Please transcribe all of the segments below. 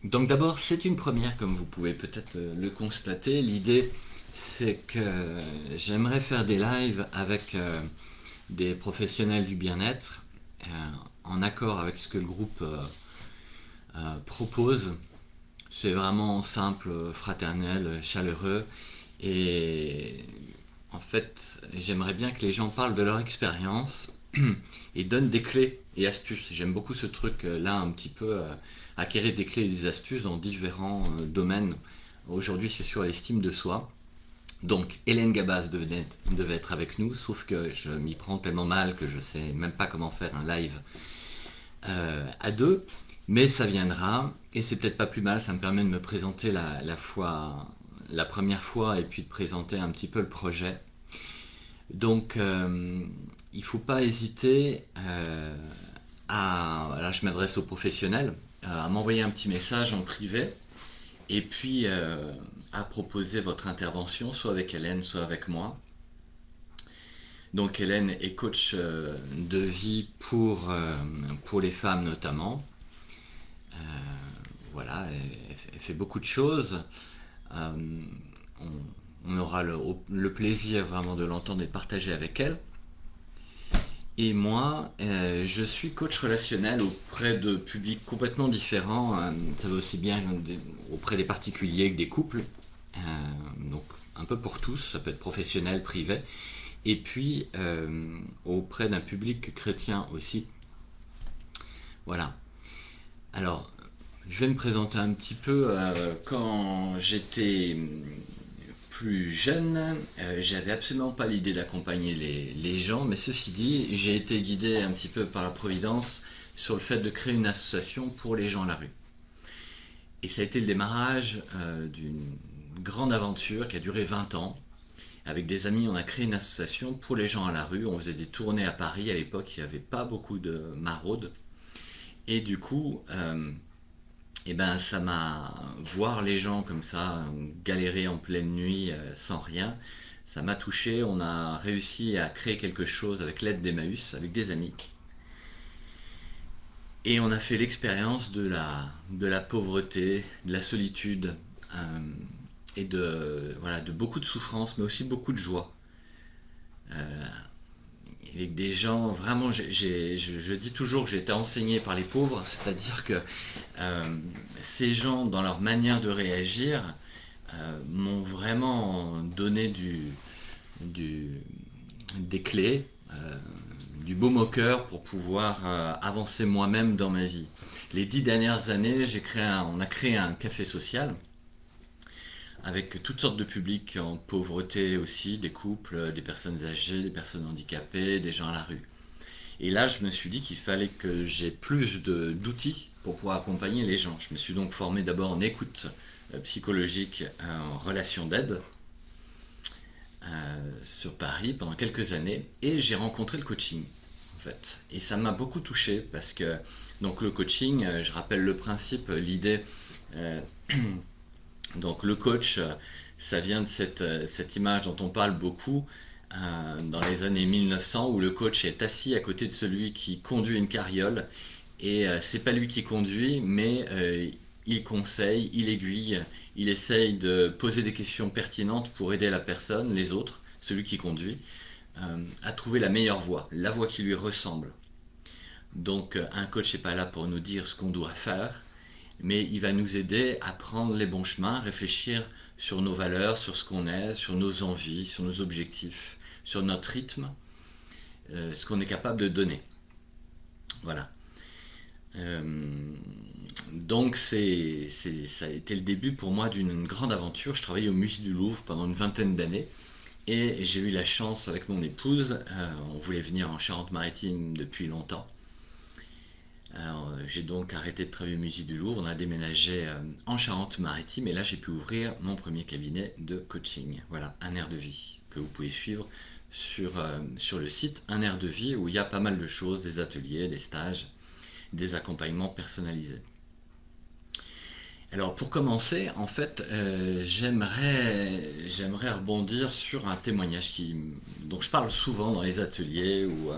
Donc d'abord, c'est une première, comme vous pouvez peut-être le constater. L'idée, c'est que j'aimerais faire des lives avec des professionnels du bien-être, euh, en accord avec ce que le groupe propose. C'est vraiment simple, fraternel, chaleureux. Et en fait, j'aimerais bien que les gens parlent de leur expérience et donnent des clés et astuces. J'aime beaucoup ce truc-là, un petit peu, acquérir des clés et des astuces dans différents domaines. Aujourd'hui, c'est sur l'estime de soi. Donc, Hélène Gabaz devait être avec nous, sauf que je m'y prends tellement mal que je sais même pas comment faire un live à deux. Mais ça viendra, et c'est peut-être pas plus mal, ça me permet de me présenter la première fois et puis de présenter un petit peu le projet. Donc, il ne faut pas hésiter là je m'adresse aux professionnels, à m'envoyer un petit message en privé et puis à proposer votre intervention, soit avec Hélène, soit avec moi. Donc Hélène est coach de vie pour les femmes notamment. Euh, voilà, elle fait beaucoup de choses. Euh, on aura le plaisir vraiment de l'entendre et de partager avec elle. Et moi, je suis coach relationnel auprès de publics complètement différents. Ça va aussi bien auprès des particuliers que des couples. Donc un peu pour tous, ça peut être professionnel, privé. Et puis auprès d'un public chrétien aussi. Voilà. Alors, je vais me présenter un petit peu. Quand j'étais plus jeune, j'avais absolument pas l'idée d'accompagner les gens, mais ceci dit, j'ai été guidé un petit peu par la Providence sur le fait de créer une association pour les gens à la rue. Et ça a été le démarrage d'une grande aventure qui a duré 20 ans. Avec des amis, on a créé une association pour les gens à la rue. On faisait des tournées à Paris. À l'époque, il n'y avait pas beaucoup de maraudes. Et du coup, et ben ça m'a voir les gens comme ça galérer en pleine nuit sans rien, ça m'a touché. On a réussi à créer quelque chose avec l'aide d'Emmaüs, avec des amis, et on a fait l'expérience de la pauvreté, de la solitude, euh, et de beaucoup de souffrance, mais aussi beaucoup de joie. Euh, avec des gens vraiment, je dis toujours que j'ai été enseigné par les pauvres, c'est-à-dire que euh, ces gens, dans leur manière de réagir, m'ont vraiment donné du- des clés, du baume au cœur pour pouvoir avancer moi-même dans ma vie. Les 10 dernières années, on a créé un café social avec toutes sortes de publics en pauvreté aussi, des couples, des personnes âgées, des personnes handicapées, des gens à la rue. Et là, je me suis dit qu'il fallait que j'ai plus d'outils pour pouvoir accompagner les gens. Je me suis donc formé d'abord en écoute psychologique, en relation d'aide sur Paris pendant quelques années, et j'ai rencontré le coaching en fait. Et ça m'a beaucoup touché parce que donc le coaching, je rappelle le principe, l'idée. euh, donc le coach, ça vient de cette image dont on parle beaucoup dans les années 1900, où le coach est assis à côté de celui qui conduit une carriole, et c'est pas lui qui conduit, mais il conseille, il aiguille, il essaye de poser des questions pertinentes pour aider la personne, les autres, celui qui conduit, à trouver la meilleure voie, la voie qui lui ressemble. Donc un coach n'est pas là pour nous dire ce qu'on doit faire, mais il va nous aider à prendre les bons chemins, réfléchir sur nos valeurs, sur ce qu'on est, sur nos envies, sur nos objectifs, sur notre rythme, ce qu'on est capable de donner. Voilà. Euh, donc ça a été le début pour moi d'une grande aventure. Je travaillais au musée du Louvre pendant une vingtaine d'années, et j'ai eu la chance avec mon épouse, on voulait venir en Charente-Maritime depuis longtemps. Alors, j'ai donc arrêté de travailler au musée du Louvre, on a déménagé en Charente-Maritime, et là j'ai pu ouvrir mon premier cabinet de coaching. Voilà, un air de vie que vous pouvez suivre sur le site Un air de vie, où il y a pas mal de choses, des ateliers, des stages, des accompagnements personnalisés. Alors pour commencer, en fait, j'aimerais rebondir sur un témoignage dont je parle souvent dans les ateliers, où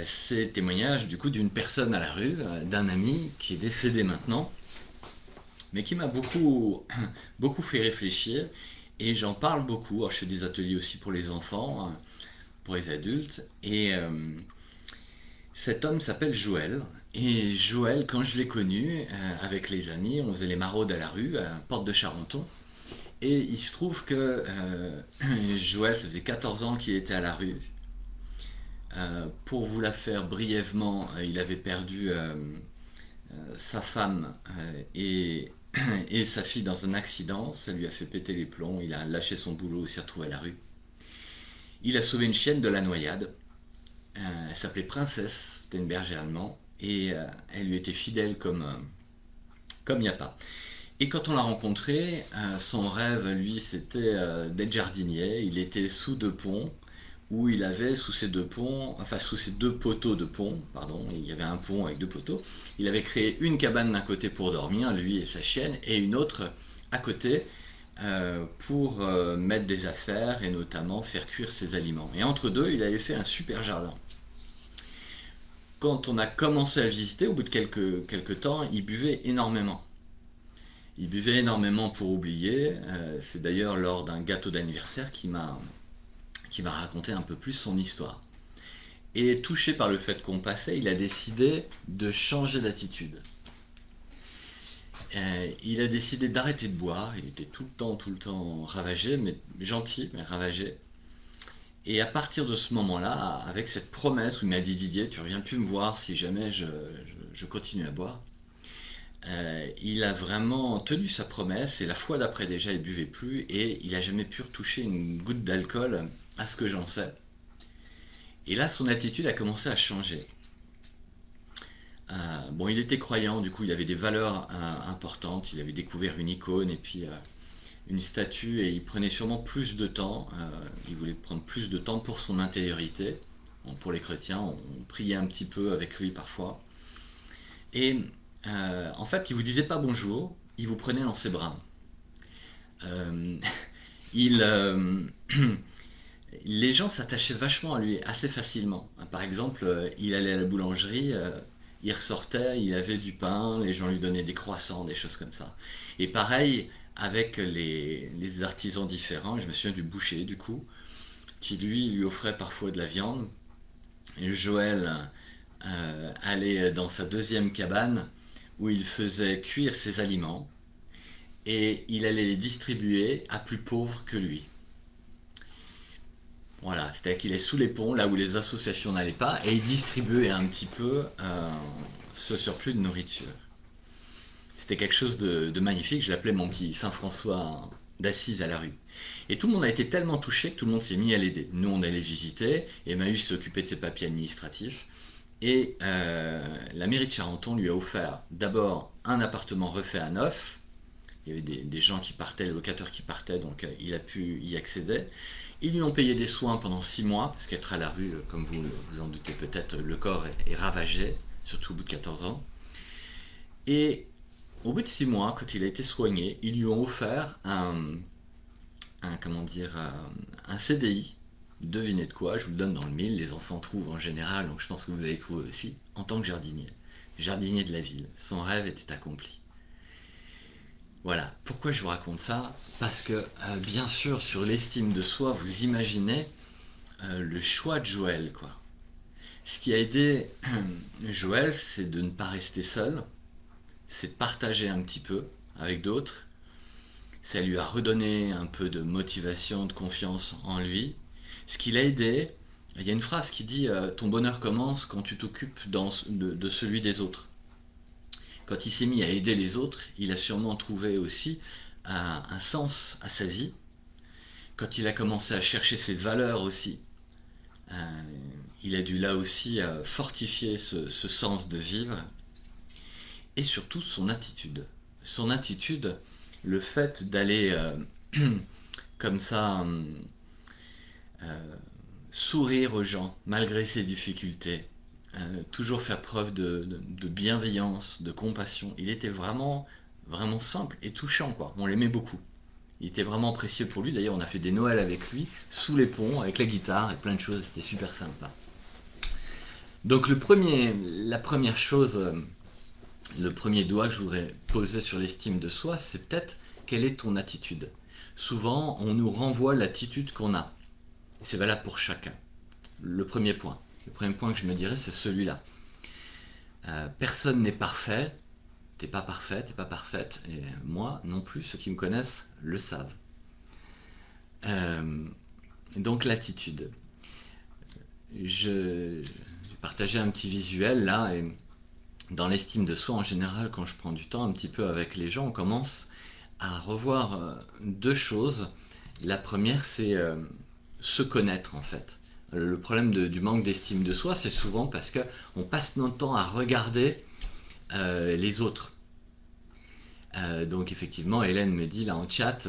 c'est le témoignage du coup d'une personne à la rue, d'un ami qui est décédé maintenant, mais qui m'a beaucoup, beaucoup fait réfléchir. Et j'en parle beaucoup. Alors, je fais des ateliers aussi pour les enfants, hein, pour les adultes. Et cet homme s'appelle Joël. Et Joël, quand je l'ai connu, avec les amis, on faisait les maraudes à la rue, à Porte de Charenton. Et il se trouve que Joël, ça faisait 14 ans qu'il était à la rue. Pour vous la faire brièvement, il avait perdu sa femme et sa fille dans un accident. Ça lui a fait péter les plombs. Il a lâché son boulot, il s'est retrouvé à la rue. Il a sauvé une chienne de la noyade. Elle s'appelait Princesse, c'était une bergère allemande. Et elle lui était fidèle comme il n'y a pas. Et quand on l'a rencontré, son rêve, lui, c'était d'être jardinier. Il était sous deux ponts, où il avait sous ces deux ponts, enfin sous ces deux poteaux de pont, pardon, il y avait un pont avec deux poteaux. Il avait créé une cabane d'un côté pour dormir, lui et sa chienne, et une autre à côté pour mettre des affaires et notamment faire cuire ses aliments. Et entre deux, il avait fait un super jardin. Quand on a commencé à visiter, au bout de quelques temps, il buvait énormément. Il buvait énormément pour oublier. C'est d'ailleurs lors d'un gâteau d'anniversaire qui m'a raconté un peu plus son histoire. Et touché par le fait qu'on passait, il a décidé de changer d'attitude. Il a décidé d'arrêter de boire. Il était tout le temps ravagé, mais gentil, mais ravagé. Et à partir de ce moment-là, avec cette promesse où il m'a dit Didier, tu reviens plus me voir si jamais je continue à boire. Il a vraiment tenu sa promesse et la fois d'après déjà il buvait plus et il a jamais pu retoucher une goutte d'alcool à ce que j'en sais. Et là son attitude a commencé à changer. Bon, il était croyant, du coup il avait des valeurs importantes, il avait découvert une icône et puis une statue et il prenait sûrement plus de temps, il voulait prendre plus de temps pour son intériorité. Bon, pour les chrétiens, on priait un petit peu avec lui parfois. Et en fait, il vous disait pas bonjour, il vous prenait dans ses bras. Euh, il, les gens s'attachaient vachement à lui assez facilement. Par exemple, il allait à la boulangerie, il ressortait, il avait du pain, les gens lui donnaient des croissants, des choses comme ça. Et pareil avec les artisans différents, je me souviens du boucher du coup, qui lui offrait parfois de la viande. Et Joël allait dans sa deuxième cabane où il faisait cuire ses aliments et il allait les distribuer à plus pauvres que lui. Voilà, c'est-à-dire qu'il est sous les ponts, là où les associations n'allaient pas, et il distribuait un petit peu ce surplus de nourriture. C'était quelque chose de magnifique, je l'appelais mon petit Saint-François d'Assise à la rue. Et tout le monde a été tellement touché que tout le monde s'est mis à l'aider. Nous, on allait visiter, Emmaüs s'occupait de ses papiers administratifs, et la mairie de Charenton lui a offert d'abord un appartement refait à neuf. Il y avait des gens qui partaient, les locataires qui partaient, donc il a pu y accéder. Ils lui ont payé des soins pendant 6 mois, parce qu'être à la rue, comme vous vous en doutez peut-être, le corps est ravagé, surtout au bout de 14 ans. Et au bout de 6 mois, quand il a été soigné, ils lui ont offert comment dire, un CDI. Devinez de quoi, je vous le donne dans le mille, les enfants trouvent en général, donc je pense que vous allez trouver aussi, en tant que jardinier. Jardinier de la ville. Son rêve était accompli. Voilà, pourquoi je vous raconte ça? Parce que, bien sûr, sur l'estime de soi, vous imaginez le choix de Joël, quoi. Ce qui a aidé Joël, c'est de ne pas rester seul, c'est de partager un petit peu avec d'autres. Ça lui a redonné un peu de motivation, de confiance en lui. Ce qui l'a aidé, il y a une phrase qui dit ton bonheur commence quand tu t'occupes de celui des autres. Quand il s'est mis à aider les autres, il a sûrement trouvé aussi un sens à sa vie. Quand il a commencé à chercher ses valeurs aussi, il a dû là aussi fortifier ce sens de vivre. Et surtout son attitude. Son attitude, le fait d'aller comme ça sourire aux gens malgré ses difficultés, toujours faire preuve de bienveillance, de compassion. Il était vraiment, vraiment simple et touchant, quoi. On l'aimait beaucoup. Il était vraiment précieux pour lui. D'ailleurs, on a fait des Noëls avec lui, sous les ponts, avec la guitare et plein de choses. C'était super sympa. Donc la première chose le premier doigt que je voudrais poser sur l'estime de soi, c'est peut-être quelle est ton attitude. Souvent, on nous renvoie l'attitude qu'on a. C'est valable pour chacun. Le premier point. Le premier point que je me dirais, c'est celui-là. Personne n'est parfait. T'es pas parfait, t'es pas parfaite. Et moi non plus, ceux qui me connaissent le savent. Donc l'attitude. Je partageais un petit visuel là, et dans l'estime de soi en général, quand je prends du temps un petit peu avec les gens, on commence à revoir deux choses. La première, c'est se connaître en fait. Le problème du manque d'estime de soi, c'est souvent parce qu'on passe notre temps à regarder les autres. Donc effectivement, Hélène me dit là en chat,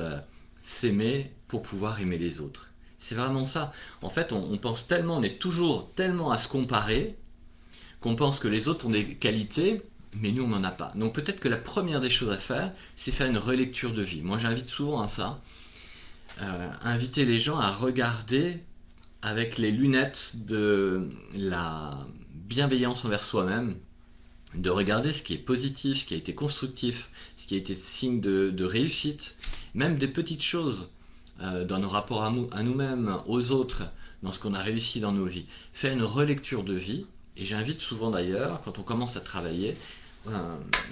s'aimer pour pouvoir aimer les autres. C'est vraiment ça. En fait, on pense tellement, on est toujours tellement à se comparer, qu'on pense que les autres ont des qualités, mais nous on n'en a pas. Donc peut-être que la première des choses à faire, c'est faire une relecture de vie. Moi j'invite souvent à ça, inviter les gens à regarder avec les lunettes de la bienveillance envers soi-même, de regarder ce qui est positif, ce qui a été constructif, ce qui a été signe de réussite, même des petites choses dans nos rapports à nous-mêmes, aux autres, dans ce qu'on a réussi dans nos vies. Faire une relecture de vie, et j'invite souvent d'ailleurs, quand on commence à travailler,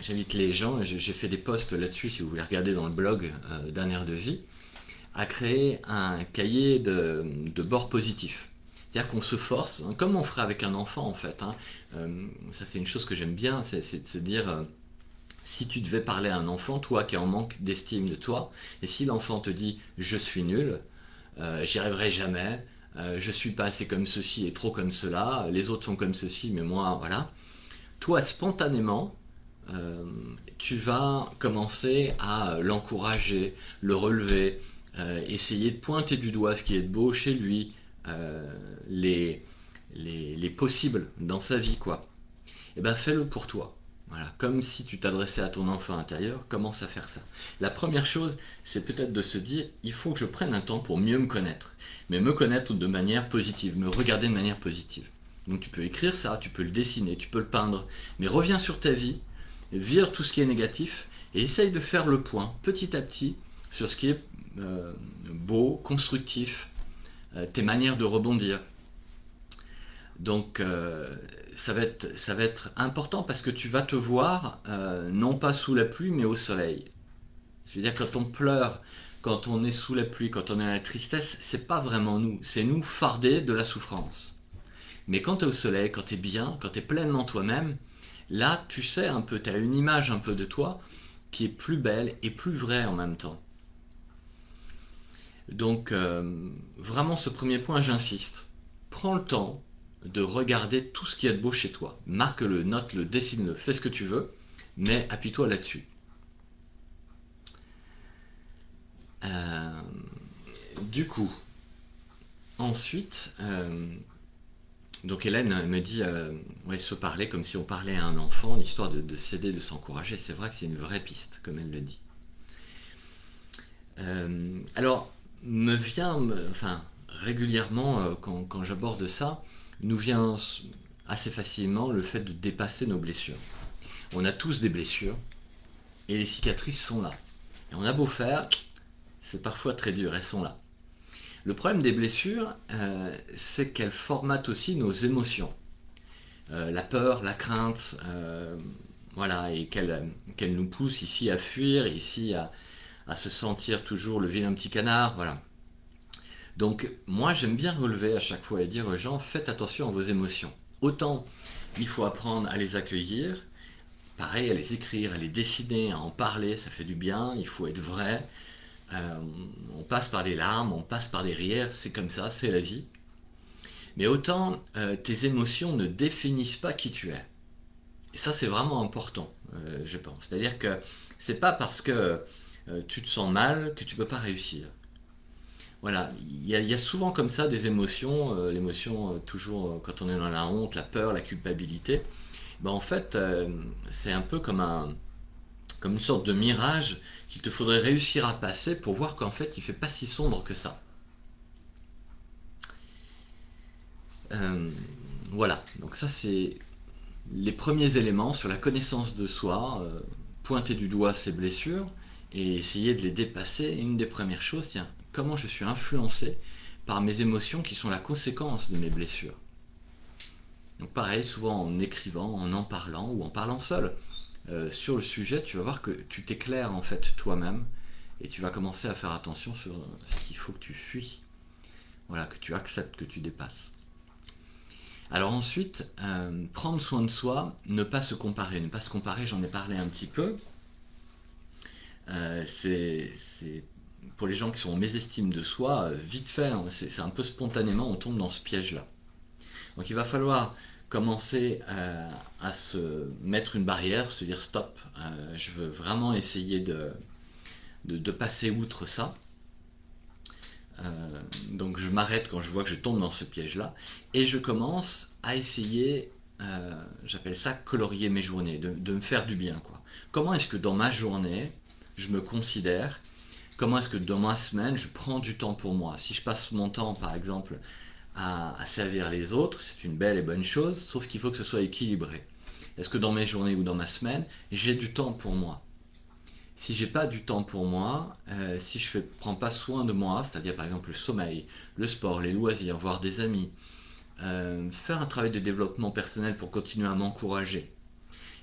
j'invite les gens, et j'ai fait des posts là-dessus si vous voulez regarder dans le blog d'un air de vie, à créer un cahier de bord positif. C'est-à-dire qu'on se force, hein, comme on ferait avec un enfant en fait. Hein. Ça c'est une chose que j'aime bien, c'est de se dire, si tu devais parler à un enfant, toi qui es en manque d'estime de toi, et si l'enfant te dit je suis nul, j'y arriverai jamais, je suis pas assez comme ceci et trop comme cela, les autres sont comme ceci mais moi voilà, toi spontanément, tu vas commencer à l'encourager, le relever, essayer de pointer du doigt ce qui est de beau chez lui, les possibles dans sa vie, quoi. Et ben fais-le pour toi. Voilà, comme si tu t'adressais à ton enfant intérieur, commence à faire ça. La première chose, c'est peut-être de se dire, il faut que je prenne un temps pour mieux me connaître, mais me connaître de manière positive, me regarder de manière positive. Donc tu peux écrire ça, tu peux le dessiner, tu peux le peindre, mais reviens sur ta vie, vire tout ce qui est négatif et essaye de faire le point petit à petit sur ce qui est beau, constructif, tes manières de rebondir. Donc ça va être important parce que tu vas te voir non pas sous la pluie mais au soleil. C'est-à-dire quand on pleure, quand on est sous la pluie, quand on est dans la tristesse, c'est pas vraiment nous, c'est nous fardés de la souffrance. Mais quand tu es au soleil, quand tu es bien, quand tu es pleinement toi-même, là tu sais un peu, tu as une image un peu de toi qui est plus belle et plus vraie en même temps. Donc vraiment ce premier point j'insiste, prends le temps de regarder tout ce qu'il y a de beau chez toi. Marque-le, note-le, dessine-le, fais ce que tu veux, mais appuie-toi là-dessus. Du coup, ensuite, donc Hélène me dit, ouais, se parler comme si on parlait à un enfant, l'histoire de s'aider, de s'encourager, c'est vrai que c'est une vraie piste, comme elle le dit. Alors, me vient, enfin, régulièrement, quand j'aborde ça, nous vient assez facilement le fait de dépasser nos blessures. On a tous des blessures et les cicatrices sont là. Et on a beau faire, c'est parfois très dur, elles sont là. Le problème des blessures, c'est qu'elles formatent aussi nos émotions. La peur, la crainte, voilà, et qu'elles nous poussent ici à fuir, ici à se sentir toujours le vilain petit canard, voilà. Donc moi j'aime bien relever à chaque fois et dire aux gens, faites attention à vos émotions. Autant il faut apprendre à les accueillir, pareil à les écrire, à les dessiner, à en parler, ça fait du bien, il faut être vrai. On passe par des larmes, on passe par des rires, c'est comme ça, c'est la vie. Mais autant tes émotions ne définissent pas qui tu es. Et ça c'est vraiment important, je pense. C'est-à-dire que c'est pas parce que tu te sens mal que tu peux pas réussir. Voilà, il y a souvent comme ça des émotions, l'émotion toujours quand on est dans la honte, la peur, la culpabilité. Ben, en fait, c'est un peu comme une sorte de mirage qu'il te faudrait réussir à passer pour voir qu'en fait il fait pas si sombre que ça. Voilà, donc ça c'est les premiers éléments sur la connaissance de soi, pointer du doigt ses blessures et essayer de les dépasser. Et une des premières choses, tiens, comment je suis influencé par mes émotions qui sont la conséquence de mes blessures. Donc pareil, souvent en écrivant, en parlant ou en parlant seul sur le sujet, tu vas voir que tu t'éclaires en fait toi-même et tu vas commencer à faire attention sur ce qu'il faut que tu fuis, voilà, que tu acceptes, que tu dépasses. Alors ensuite, prendre soin de soi, ne pas se comparer. Ne pas se comparer, j'en ai parlé un petit peu. C'est pour les gens qui sont en mésestime de soi, vite fait, hein, c'est un peu spontanément, on tombe dans ce piège-là. Donc il va falloir commencer à se mettre une barrière, se dire stop, je veux vraiment essayer de passer outre ça. Donc je m'arrête quand je vois que je tombe dans ce piège-là et je commence à essayer, j'appelle ça colorier mes journées, de me faire du bien, quoi. Comment est-ce que dans ma journée, je me considère? Comment est-ce que dans ma semaine, je prends du temps pour moi? Si je passe mon temps, par exemple, à servir les autres, c'est une belle et bonne chose, sauf qu'il faut que ce soit équilibré. Est-ce que dans mes journées ou dans ma semaine, j'ai du temps pour moi? Si j'ai pas du temps pour moi, si je ne prends pas soin de moi, c'est-à-dire par exemple le sommeil, le sport, les loisirs, voir des amis, faire un travail de développement personnel pour continuer à m'encourager,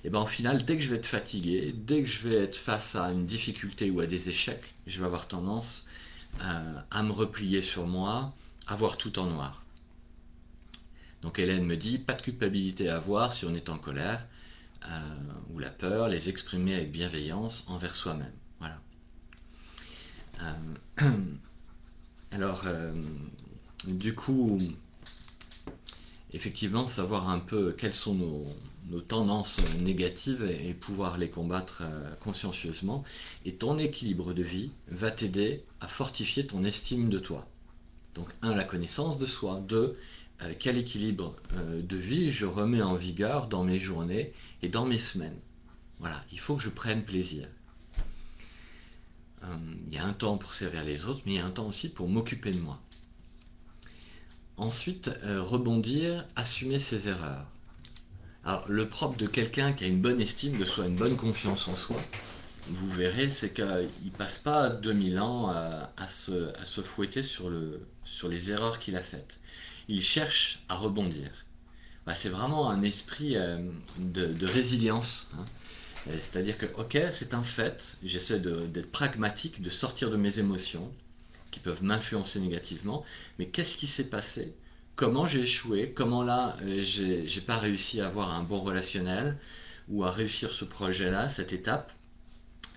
et ben au final, dès que je vais être fatigué, dès que je vais être face à une difficulté ou à des échecs, je vais avoir tendance à me replier sur moi, à voir tout en noir. Donc Hélène me dit, pas de culpabilité à avoir si on est en colère, ou la peur, les exprimer avec bienveillance envers soi-même. Voilà. Alors, du coup, effectivement, savoir un peu quelles sont nos tendances négatives et pouvoir les combattre consciencieusement. Et ton équilibre de vie va t'aider à fortifier ton estime de toi. Donc, un, la connaissance de soi. Deux, quel équilibre de vie je remets en vigueur dans mes journées et dans mes semaines. Voilà, il faut que je prenne plaisir. Il y a un temps pour servir les autres, mais il y a un temps aussi pour m'occuper de moi. Ensuite, rebondir, assumer ses erreurs. Alors, le propre de quelqu'un qui a une bonne estime de soi, une bonne confiance en soi, vous verrez, c'est qu'il ne passe pas 2000 ans à se fouetter sur les erreurs qu'il a faites. Il cherche à rebondir. Bah, c'est vraiment un esprit de résilience, hein. C'est-à-dire que, ok, c'est un fait, j'essaie d'être pragmatique, de sortir de mes émotions qui peuvent m'influencer négativement, mais qu'est-ce qui s'est passé? Comment j'ai échoué? Comment là, j'ai pas réussi à avoir un bon relationnel ou à réussir ce projet-là, cette étape?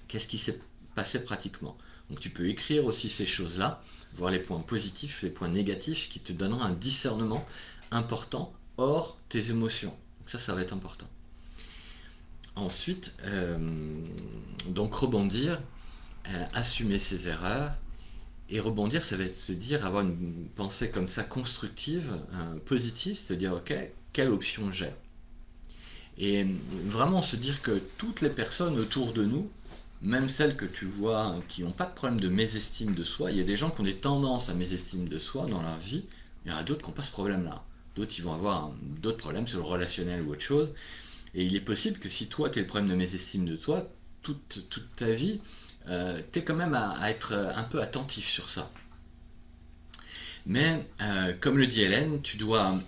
Qu'est-ce qui s'est passé pratiquement? Donc tu peux écrire aussi ces choses-là, voir les points positifs, les points négatifs, ce qui te donnera un discernement important hors tes émotions. Donc ça va être important. Ensuite, donc rebondir, assumer ses erreurs, et rebondir, ça va être se dire, avoir une pensée comme ça constructive, positive, se dire ok, quelle option j'ai? Et vraiment se dire que toutes les personnes autour de nous, même celles que tu vois qui n'ont pas de problème de mésestime de soi, il y a des gens qui ont des tendances à mésestime de soi dans leur vie, il y en a d'autres qui n'ont pas ce problème-là. D'autres, ils vont avoir d'autres problèmes sur le relationnel ou autre chose. Et il est possible que si toi, tu as le problème de mésestime de toi, toute ta vie, tu es quand même à être un peu attentif sur ça. Mais, comme le dit Hélène, tu dois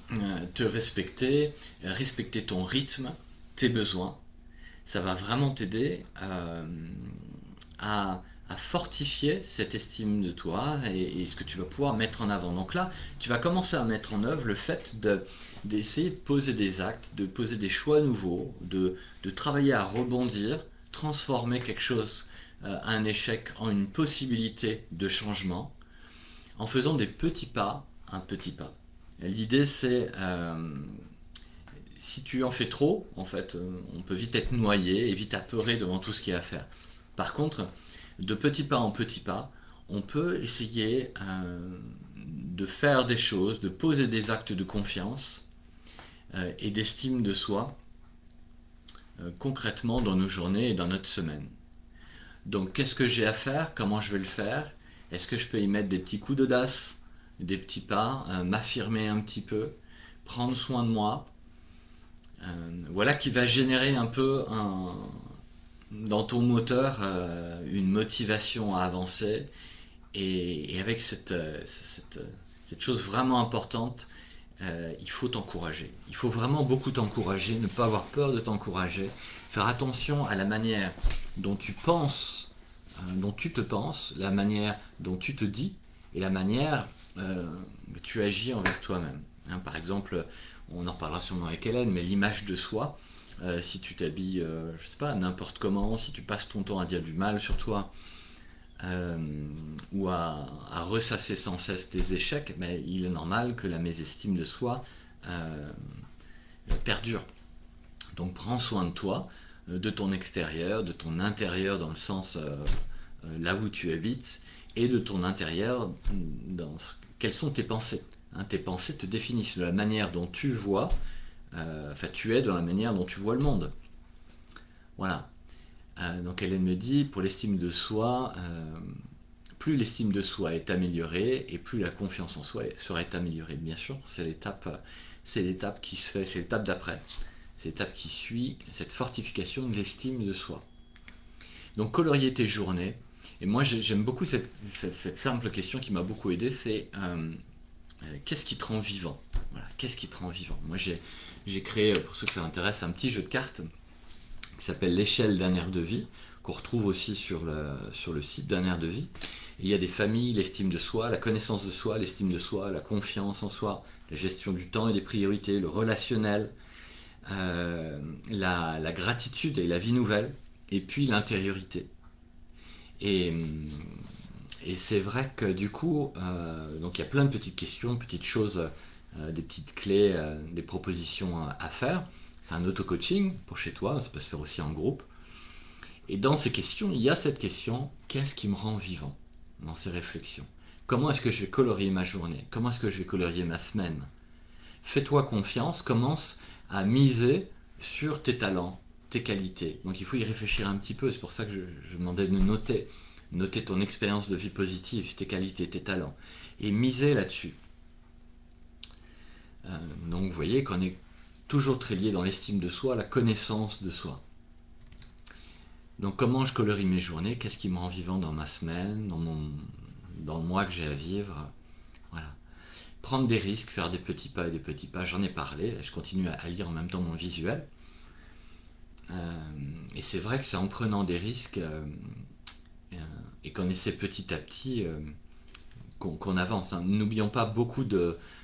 te respecter, respecter ton rythme, tes besoins. Ça va vraiment t'aider à fortifier cette estime de toi et ce que tu vas pouvoir mettre en avant. Donc là, tu vas commencer à mettre en œuvre le fait d'essayer de poser des actes, de poser des choix nouveaux, de travailler à rebondir, transformer quelque chose, un échec, en une possibilité de changement, en faisant des petits pas, un petit pas. L'idée c'est, si tu en fais trop, en fait, on peut vite être noyé et vite apeuré devant tout ce qu'il y a à faire. Par contre, de petit pas en petit pas, on peut essayer de faire des choses, de poser des actes de confiance et d'estime de soi concrètement dans nos journées et dans notre semaine. Donc qu'est-ce que j'ai à faire? Comment je vais le faire? Est-ce que je peux y mettre des petits coups d'audace, des petits pas, m'affirmer un petit peu, prendre soin de moi, Voilà qui va générer un peu dans ton moteur une motivation à avancer et avec cette chose vraiment importante, il faut t'encourager. Il faut vraiment beaucoup t'encourager, ne pas avoir peur de t'encourager, faire attention à la manière dont tu penses, dont tu te penses, la manière dont tu te dis et la manière que tu agis envers toi-même. Hein, par exemple, on en reparlera sûrement avec Hélène, mais l'image de soi, si tu t'habilles, je sais pas, n'importe comment, si tu passes ton temps à dire du mal sur toi, euh, ou à ressasser sans cesse tes échecs, mais il est normal que la mésestime de soi euh, perdure. Donc prends soin de toi, de ton extérieur, de ton intérieur dans le sens là où tu habites, et de ton intérieur quelles sont tes pensées. Hein, tes pensées te définissent de la manière dont tu vois, enfin tu es dans la manière dont tu vois le monde. Voilà. Donc Hélène me dit, pour l'estime de soi, plus l'estime de soi est améliorée et plus la confiance en soi serait améliorée. Bien sûr, c'est l'étape qui se fait, c'est l'étape d'après, c'est l'étape qui suit cette fortification de l'estime de soi. Donc colorier tes journées. Et moi j'aime beaucoup cette simple question qui m'a beaucoup aidé, c'est qu'est-ce qui te rend vivant? Voilà, qu'est-ce qui te rend vivant? Moi j'ai créé, pour ceux que ça intéresse, un petit jeu de cartes qui s'appelle l'échelle d'un air de vie, qu'on retrouve aussi sur le site d'un air de vie. Et il y a des familles, l'estime de soi, la connaissance de soi, l'estime de soi, la confiance en soi, la gestion du temps et des priorités, le relationnel, la gratitude et la vie nouvelle, et puis l'intériorité. Et, et c'est vrai que du coup, donc il y a plein de petites questions, petites choses, des petites clés, des propositions à faire. C'est un auto-coaching pour chez toi, ça peut se faire aussi en groupe. Et dans ces questions, il y a cette question, qu'est-ce qui me rend vivant? Dans ces réflexions. Comment est-ce que je vais colorier ma journée? Comment est-ce que je vais colorier ma semaine? Fais-toi confiance, commence à miser sur tes talents, tes qualités. Donc il faut y réfléchir un petit peu, c'est pour ça que je demandais de noter. Noter ton expérience de vie positive, tes qualités, tes talents. Et miser là-dessus. Donc vous voyez qu'on est toujours très lié dans l'estime de soi, la connaissance de soi. Donc comment je colorie mes journées? Qu'est-ce qui me rend vivant dans ma semaine, dans le mois que j'ai à vivre? Voilà. Prendre des risques, faire des petits pas et des petits pas, j'en ai parlé, je continue à lire en même temps mon visuel. Et c'est vrai que c'est en prenant des risques et qu'on essaie petit à petit qu'on avance. Hein. N'oublions pas, beaucoup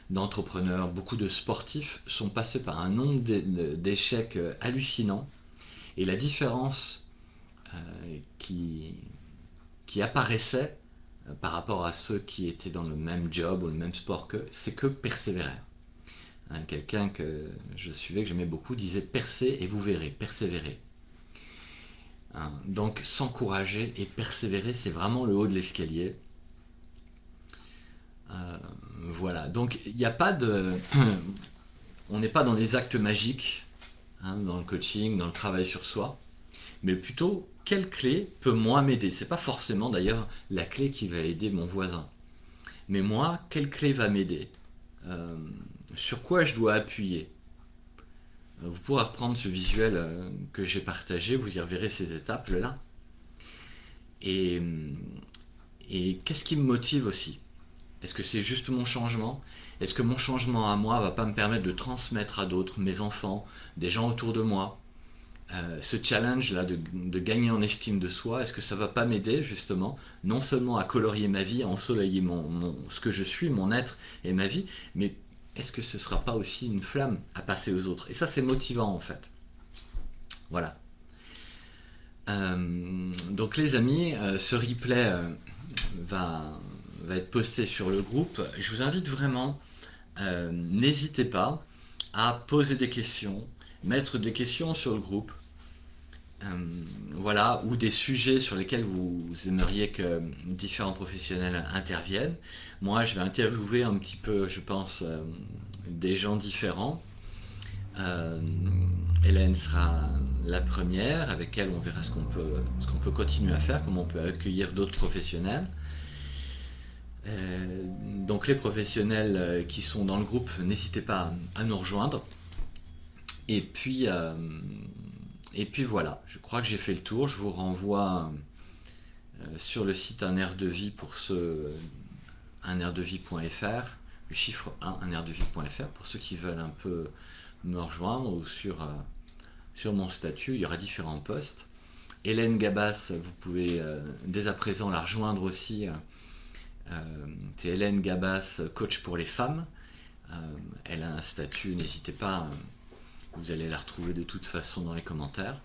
d'entrepreneurs, beaucoup de sportifs sont passés par un nombre d'échecs hallucinants. Et la différence qui apparaissait par rapport à ceux qui étaient dans le même job ou le même sport qu'eux, c'est que persévérer. Hein, quelqu'un que je suivais, que j'aimais beaucoup, disait percez et vous verrez, persévérer. Hein, donc s'encourager et persévérer, c'est vraiment le haut de l'escalier. Voilà, donc il n'y a pas de... on n'est pas dans les actes magiques, hein, dans le coaching, dans le travail sur soi, mais plutôt quelle clé peut moi m'aider. C'est pas forcément d'ailleurs la clé qui va aider mon voisin, mais moi, quelle clé va m'aider, sur quoi je dois appuyer. Vous pourrez reprendre ce visuel que j'ai partagé, vous y reverrez ces étapes là. Et, et qu'est-ce qui me motive aussi? Est-ce que c'est juste mon changement? Est-ce que mon changement à moi va pas me permettre de transmettre à d'autres, mes enfants, des gens autour de moi, ce challenge-là de gagner en estime de soi? Est-ce que ça va pas m'aider justement, non seulement à colorier ma vie, à ensoleiller ce que je suis, mon être et ma vie, mais est-ce que ce sera pas aussi une flamme à passer aux autres? Et ça, c'est motivant en fait. Voilà. Donc les amis, ce replay va être posté sur le groupe. Je vous invite vraiment, n'hésitez pas à poser des questions, mettre des questions sur le groupe, voilà, ou des sujets sur lesquels vous aimeriez que différents professionnels interviennent. Moi, je vais interviewer un petit peu, je pense, des gens différents. Hélène sera la première, avec elle on verra ce qu'on peut continuer à faire, comment on peut accueillir d'autres professionnels. Donc les professionnels qui sont dans le groupe, n'hésitez pas à nous rejoindre. Et puis, euh, et puis voilà, je crois que j'ai fait le tour. Je vous renvoie sur le site un air de vie pour ceux, unairdevie.fr, le chiffre 1, unairdevie.fr, pour ceux qui veulent un peu me rejoindre, ou sur mon statut, il y aura différents posts. Hélène Gabas, vous pouvez dès à présent la rejoindre aussi. C'est Hélène Gabas, coach pour les femmes. Elle a un statut, n'hésitez pas, vous allez la retrouver de toute façon dans les commentaires.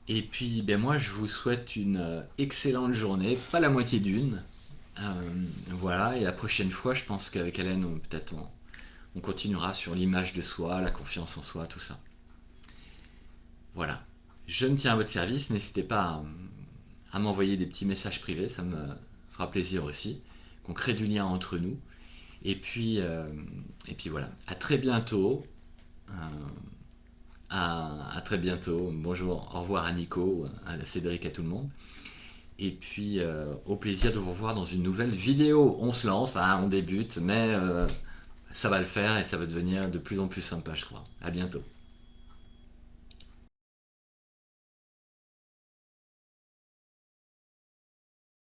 Et puis ben moi je vous souhaite une excellente journée, pas la moitié d'une. Voilà, et la prochaine fois je pense qu'avec Hélène peut-être on continuera sur l'image de soi, la confiance en soi, tout ça. Voilà, je me tiens à votre service, n'hésitez pas à m'envoyer des petits messages privés, ça me fera plaisir aussi, qu'on crée du lien entre nous. Et puis voilà, à très bientôt. Euh, à très bientôt. Bonjour, au revoir à Nico, à Cédric, à tout le monde. Et puis au plaisir de vous revoir dans une nouvelle vidéo. On se lance, hein, on débute, mais ça va le faire et ça va devenir de plus en plus sympa, je crois. À bientôt.